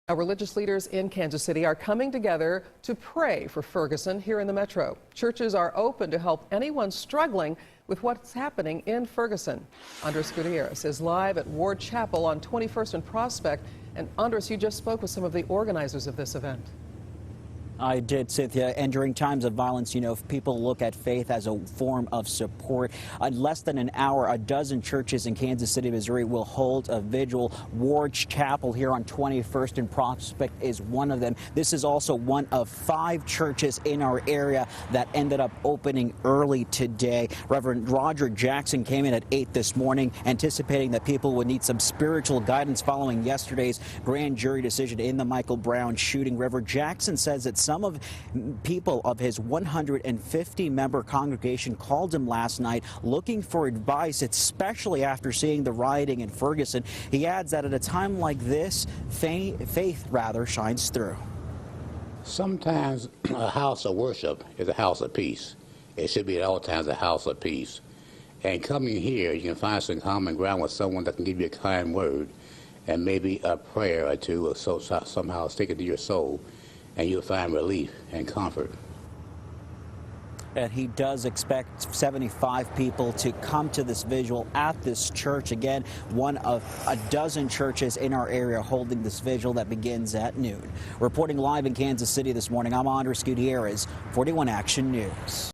Now, religious leaders in Kansas City are coming together to pray for Ferguson here in the metro. Churches are open to help anyone struggling with what's happening in Ferguson. Andres Gutierrez is live at Ward Chapel on 21st and Prospect. And Andres, you just spoke with some of the organizers of this event. I did, Cynthia, and during times of violence, you know, if people look at faith as a form of support. In less than an hour, a dozen churches in Kansas City, Missouri will hold a vigil. Ward Chapel here on 21st and Prospect is one of them. This is also one of 5 churches in our area that ended up opening early today. Reverend Roger Jackson came in at 8 this morning, anticipating that people would need some spiritual guidance following yesterday's grand jury decision in the Michael Brown shooting. Reverend Jackson says that some of people of his 150-member congregation called him last night looking for advice, especially after seeing the rioting in Ferguson. He adds that at a time like this, faith shines through. Sometimes a house of worship is a house of peace. It should be at all times a house of peace. And coming here, you can find some common ground with someone that can give you a kind word and maybe a prayer or two, or so somehow stick it to your soul, and you'll find relief and comfort. And he does expect 75 people to come to this vigil at this church. Again, one of a dozen churches in our area holding this vigil that begins at noon. Reporting live in Kansas City this morning, I'm Andres Gutierrez, 41 Action News.